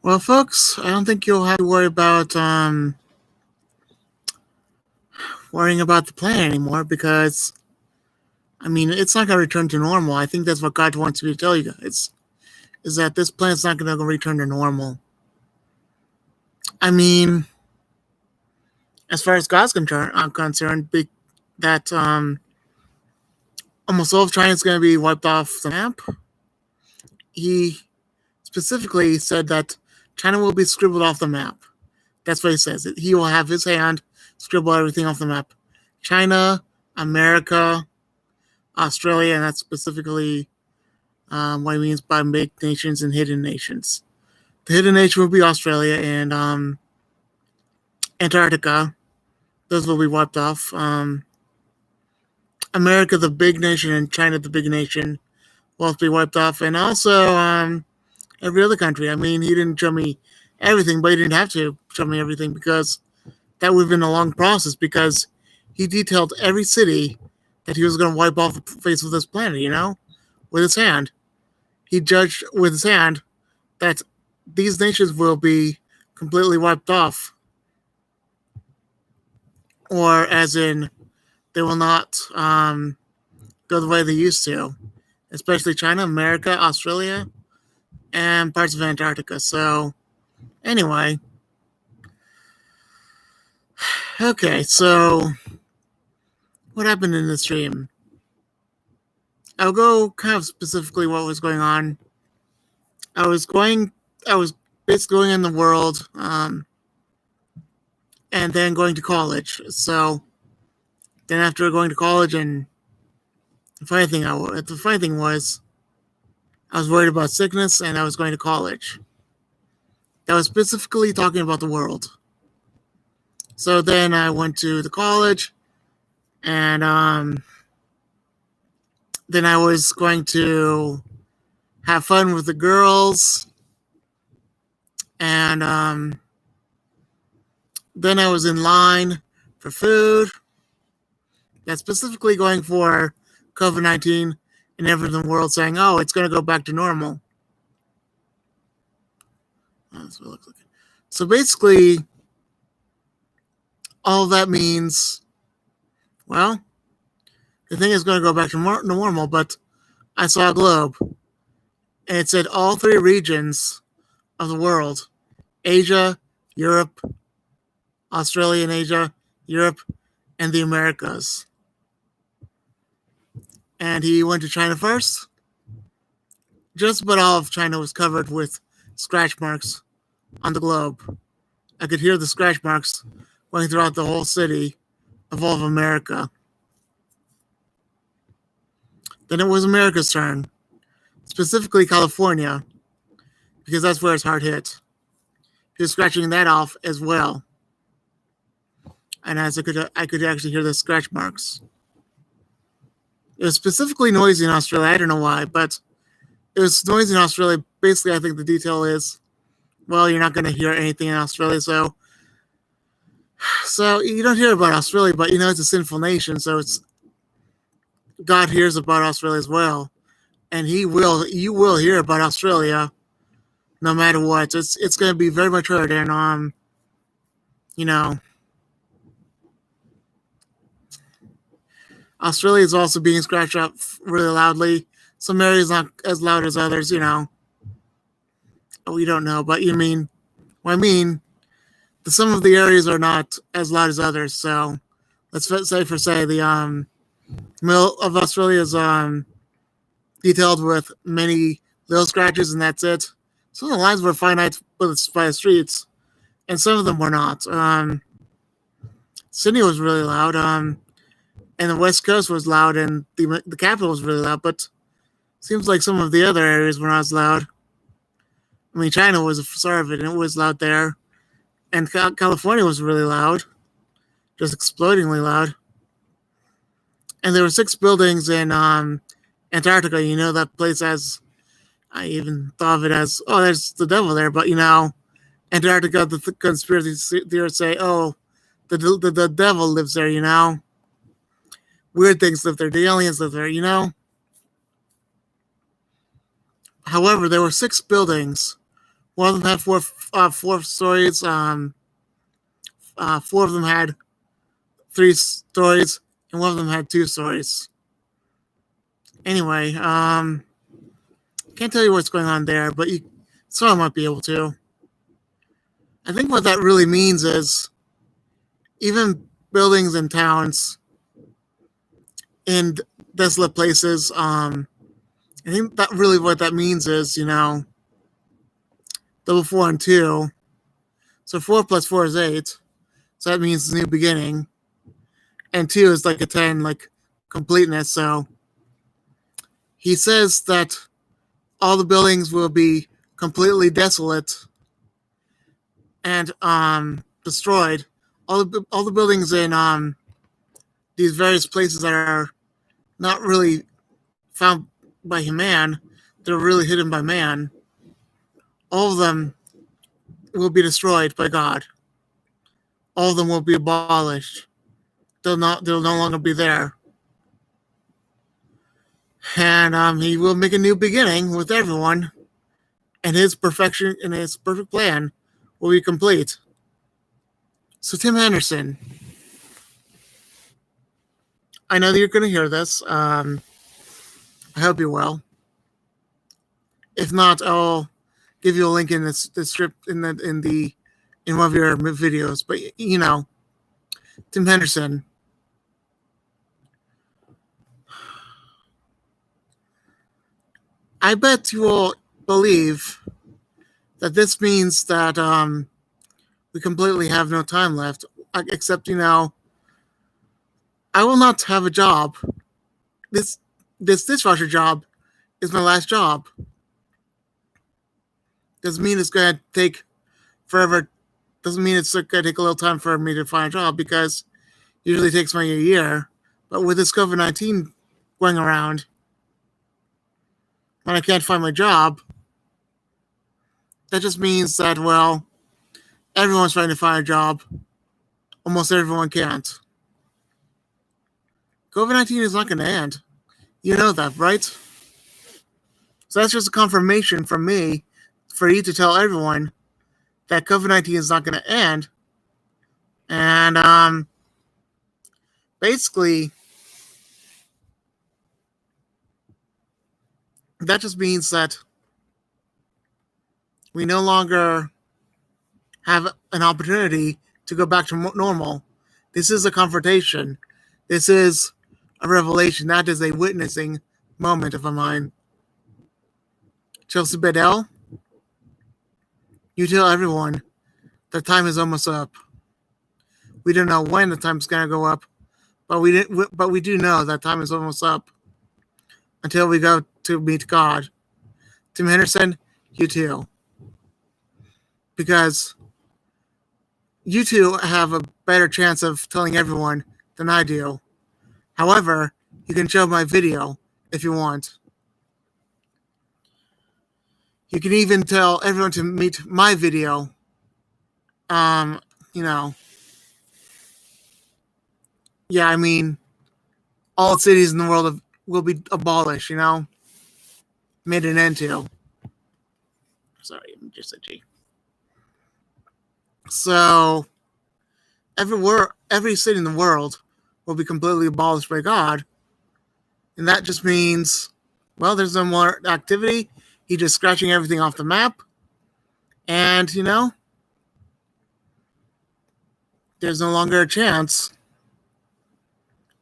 Well, folks, I don't think you'll have to worrying about the planet anymore because it's not going to return to normal. I think that's what God wants me to tell you guys is that this planet's not going to return to normal. I mean, as far as I'm concerned, that almost all of China is going to be wiped off the map. He specifically said that China will be scribbled off the map. That's what he says. He will have his hand scribble everything off the map. China, America, Australia, and that's specifically what he means by big nations and hidden nations. The hidden nation will be Australia and Antarctica. Those will be wiped off. America, the big nation, and China, the big nation, will have to be wiped off. And also every other country. He didn't show me everything, but he didn't have to show me everything because that would have been a long process because he detailed every city that he was going to wipe off the face of this planet, with his hand. He judged with his hand that these nations will be completely wiped off. Or as in, they will not go the way they used to. Especially China, America, Australia, and parts of Antarctica. So, anyway. Okay, so what happened in the stream? I'll go kind of specifically what was going on. I was basically going in the world, and then going to college. So then after going to college, and the funny thing was, I was worried about sickness, and I was going to college. That was specifically talking about the world. So then I went to the college, and then I was going to have fun with the girls, and then I was in line for food. That's specifically going for COVID-19 and everyone in the world saying, oh, it's going to go back to normal. That's what it looks like. So basically, all that means, well, the thing is going to go back to normal, but I saw a globe, and it said all three regions of the world, Asia, Europe, Australia and Asia, Europe, and the Americas. And he went to China first. Just about all of China was covered with scratch marks on the globe. I could hear the scratch marks going throughout the whole city of all of America. Then it was America's turn, specifically California, because that's where it's hard hit. He was scratching that off as well. And as I could actually hear the scratch marks. It was specifically noisy in Australia. I don't know why, but it was noisy in Australia. Basically, I think the detail is, well, you're not going to hear anything in Australia, so you don't hear about Australia, but it's a sinful nation, so God hears about Australia as well, and you will hear about Australia, no matter what. It's going to be very much heard, and Australia is also being scratched up really loudly. Some areas not as loud as others, We don't know, but some of the areas are not as loud as others. So let's say the middle of Australia is detailed with many little scratches, and that's it. Some of the lines were finite by the streets, and some of them were not. Sydney was really loud. And the West Coast was loud, and the capital was really loud, but it seems like some of the other areas were not as loud. China was a sort of it, and it was loud there. And California was really loud, just explodingly loud. And there were 6 buildings in Antarctica. That place I even thought of it as, oh, there's the devil there. But, Antarctica, the conspiracy theorists say, oh, the devil lives there, Weird things live there. The aliens live there, However, there were 6 buildings One of them had four stories. Four of them had 3 stories, and one of them had 2 stories. Anyway, can't tell you what's going on there, but someone might be able to. I think what that really means is even buildings and towns in desolate places. I think that really what that means is, double 4 and 2. So 4 plus 4 is 8. So that means new beginning. And 2 is like a 10, like completeness. So he says that all the buildings will be completely desolate and destroyed. All the buildings in these various places that are not really found by man, they're really hidden by man. All of them will be destroyed by God. All of them will be abolished. They'll no longer be there. And he will make a new beginning with everyone, and his perfection and his perfect plan will be complete. So Tim Henderson, I know that you're going to hear this. I hope you will. If not, I'll give you a link in the script in one of your videos. But Tim Henderson. I bet you will believe that this means that we completely have no time left, except I will not have a job. This dishwasher job is my last job. Doesn't mean it's going to take forever. Doesn't mean it's going to take a little time for me to find a job, because it usually takes me a year. But with this COVID-19 going around, when I can't find my job, that just means that, well, everyone's trying to find a job. Almost everyone can't. COVID-19 is not going to end. You know that, right? So that's just a confirmation from me for you to tell everyone that COVID-19 is not going to end. And basically, that just means that we no longer have an opportunity to go back to normal. This is a confrontation. This is a revelation. That is a witnessing moment of mine. Chelsi Bedell, you tell everyone the time is almost up. We don't know when the time's going to go up, but we do know that time is almost up until we go to meet God. Tim Henderson, you too. Because you two have a better chance of telling everyone than I do. However, you can show my video if you want. You can even tell everyone to meet my video. Yeah, I mean, all cities in the world will be abolished, made an end to. Sorry, I'm just itchy. So, every city in the world will be completely abolished by God. And that just means, well, there's no more activity. He's just scratching everything off the map. And, there's no longer a chance.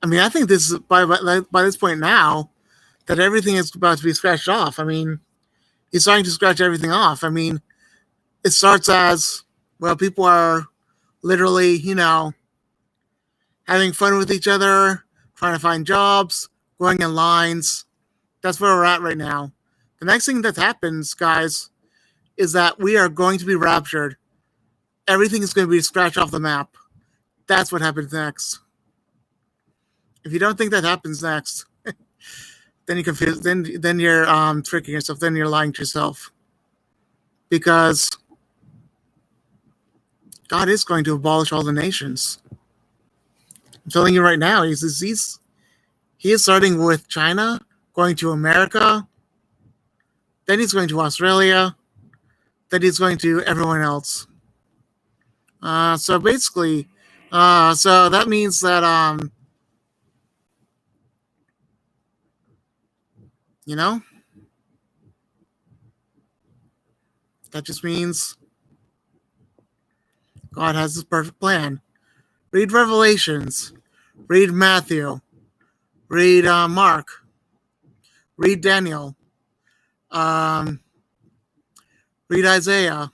I mean, I think this is by this point now that everything is about to be scratched off. I mean, he's starting to scratch everything off. I mean, it starts as, well, people are literally, having fun with each other, trying to find jobs, going in lines. That's where we're at right now. The next thing that happens, guys, is that we are going to be raptured. Everything is going to be scratched off the map. That's what happens next. If you don't think that happens next, then you're confused. Then you're tricking yourself. Then you're lying to yourself. Because God is going to abolish all the nations. I'm telling you right now, he is starting with China, going to America, then he's going to Australia, that he's going to everyone else. So basically, so that means that you know, that just means God has his perfect plan. Read Revelations, read Matthew, read Mark, read Daniel, um, read Isaiah,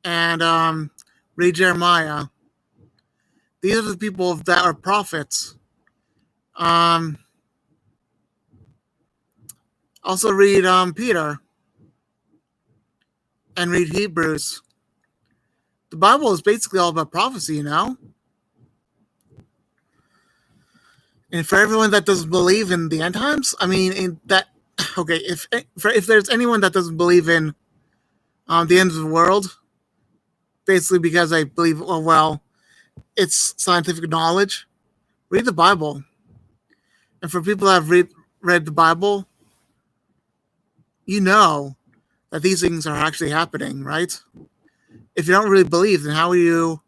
and read Jeremiah. These are the people that are prophets. Um, Also read Peter and read Hebrews. The Bible is basically all about prophecy, you know? And for everyone that doesn't believe in the end times, I mean, in that, okay, if there's anyone that doesn't believe in the end of the world, basically because I believe, oh, well, it's scientific knowledge, read the Bible. And for people that have read the Bible, you know that these things are actually happening, right? If you don't really believe, then how are you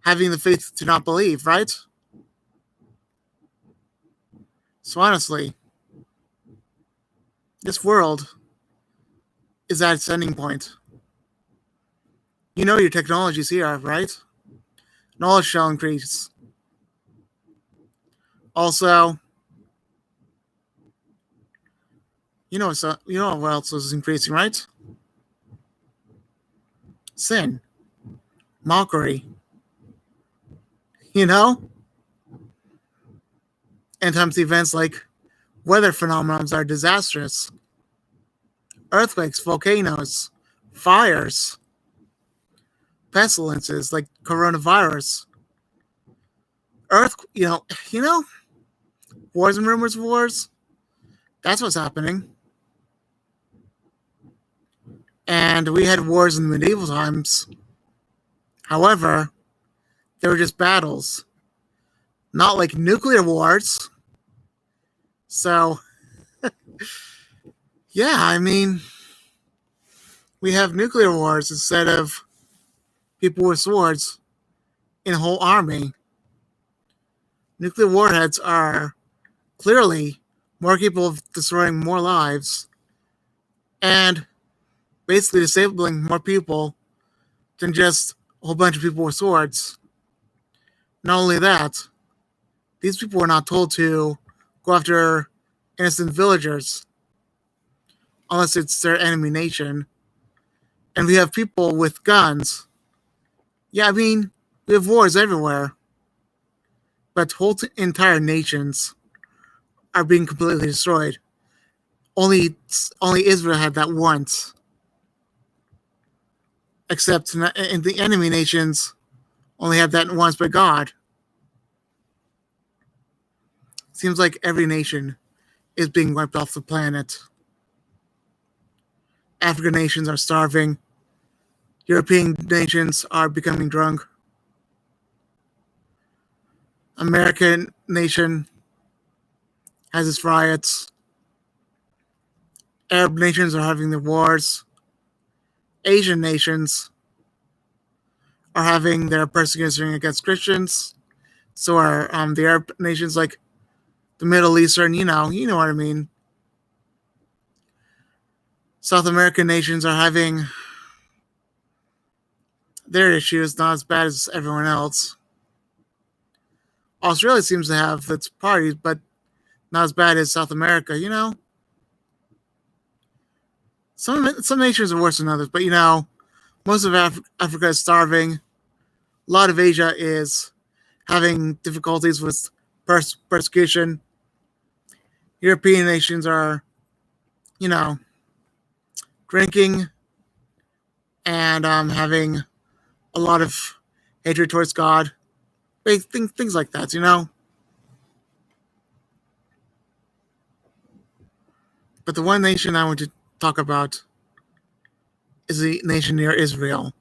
having the faith to not believe, right? So honestly, this world is at its ending point. You know your technology's here, right? Knowledge shall increase. Also, you know what else is increasing, right? Sin, mockery. You know, and times events like weather phenomena are disastrous. Earthquakes, volcanoes, fires, pestilences like coronavirus. You know, wars and rumors of wars. That's what's happening. And we had wars in the medieval times. However, they were just battles, not like nuclear wars. So, yeah, I mean, we have nuclear wars instead of people with swords in a whole army. Nuclear warheads are clearly more capable of destroying more lives and basically disabling more people than just a whole bunch of people with swords. Not only that, these people were not told to go after innocent villagers unless it's their enemy nation. And we have people with guns. Yeah, I mean, we have wars everywhere, but whole entire nations are being completely destroyed. Only Israel had that once, except in the enemy nations only have that once. But God, seems like every nation is being wiped off the planet. African nations are starving. European nations are becoming drunk. American nation has its riots. Arab nations are having their wars. Asian nations are having their persecution against Christians. So are the Arab nations like the Middle Eastern, you know what I mean. South American nations are having their issues, not as bad as everyone else. Australia seems to have its parties, but not as bad as South America, you know. Some nations are worse than others, but most of Africa is starving. A lot of Asia is having difficulties with persecution. European nations are, you know, drinking and having a lot of hatred towards God. Things like that, you know. But the one nation I want to talk about is the nation near Israel.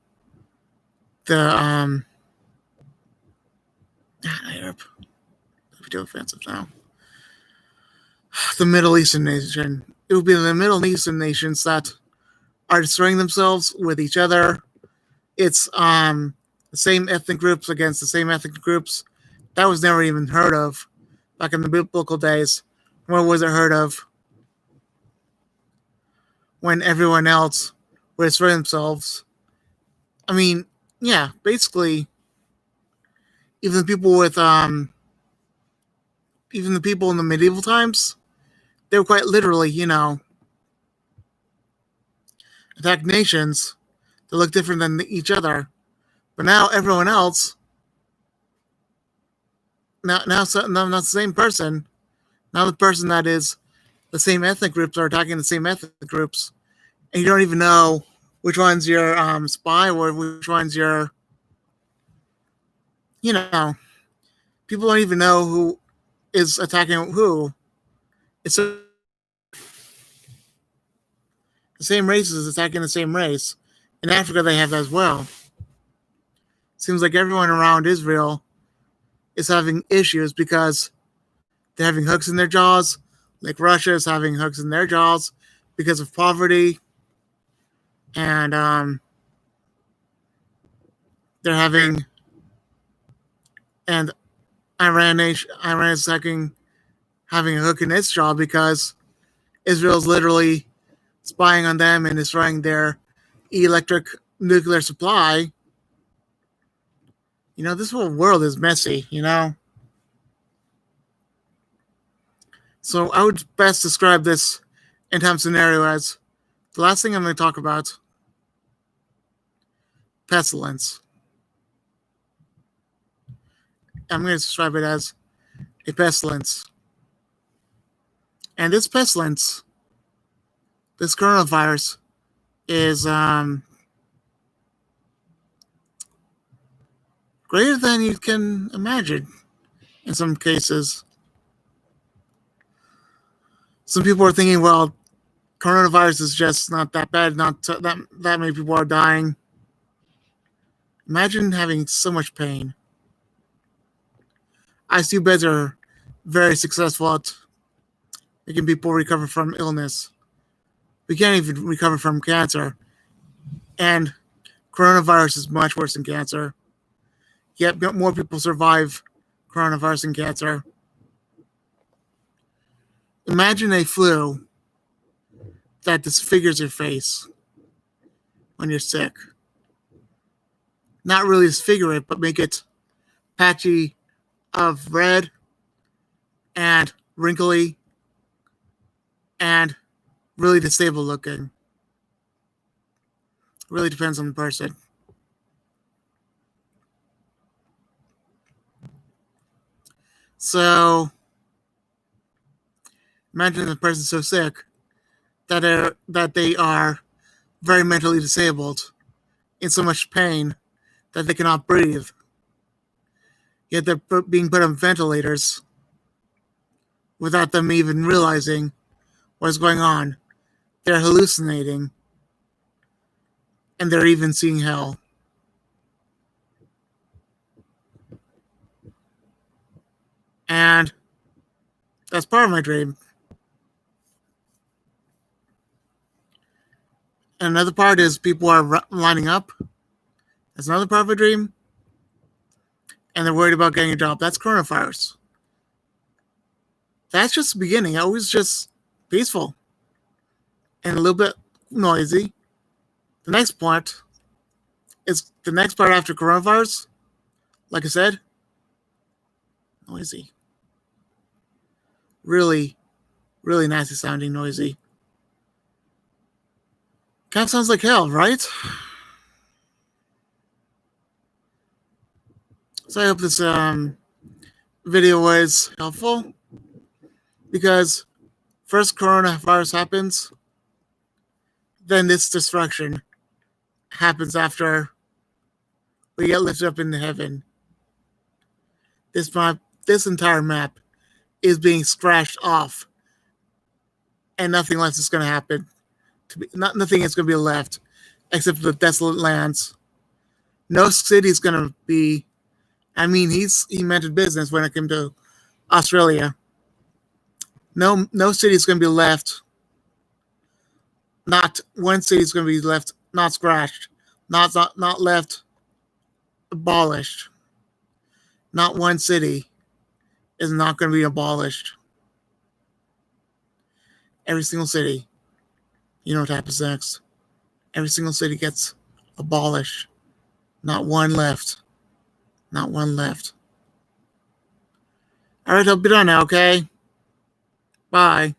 The Europe. Be too offensive now. The Middle Eastern nation. It would be the Middle Eastern nations that are destroying themselves with each other. It's the same ethnic groups against the same ethnic groups. That was never even heard of back in the biblical days. Nor was it heard of when everyone else would destroy themselves. I mean, yeah, basically, even the people with even the people in the medieval times, they were quite literally, attack nations that look different than each other. But now everyone else, now not the same person. Now the person that is the same ethnic groups are attacking the same ethnic groups, and you don't even know which one's your spy or which one's your, you know, people don't even know who is attacking who. It's the same races attacking the same race. In Africa, they have that as well. Seems like everyone around Israel is having issues because they're having hooks in their jaws. Like Russia is having hooks in their jaws because of poverty, and they're having, and Iran is having a hook in its jaw because Israel's literally spying on them and destroying their electric nuclear supply. This whole world is messy. So I would best describe this end time scenario as the last thing I'm going to talk about: pestilence. I'm going to describe it as a pestilence. And this pestilence, this coronavirus, is greater than you can imagine in some cases. Some people are thinking, well, coronavirus is just not that bad, not that many people are dying. Imagine having so much pain. ICU beds are very successful at making people recover from illness. We can't even recover from cancer. And coronavirus is much worse than cancer. Yet more people survive coronavirus than cancer. Imagine a flu that disfigures your face when you're sick. Not really disfigure it, but make it patchy of red and wrinkly and really disabled looking. Really depends on the person. So imagine the person so sick that they are very mentally disabled, in so much pain that they cannot breathe. Yet they're being put on ventilators without them even realizing what's going on. They're hallucinating, and they're even seeing hell. And that's part of my dream. And another part is people are lining up. That's another part of a dream. And they're worried about getting a job. That's coronavirus. That's just the beginning. It was just peaceful and a little bit noisy. The next part after coronavirus. Like I said, noisy. Really, really nasty sounding noisy. Kind of sounds like hell, right? So I hope this video was helpful, because first coronavirus happens, then this destruction happens after we get lifted up into heaven. This entire map is being scratched off, and nothing less is going to happen. Nothing is going to be left except for the desolate lands. No city is going to be. I mean, he meant business when it came to Australia. No city is going to be left Not one city is going to be left, not scratched, not left abolished. Not one city is not going to be abolished. Every single city, you know what happens next. Every single city gets abolished. Not one left. Not one left. All right, I'll be done now, okay? Bye.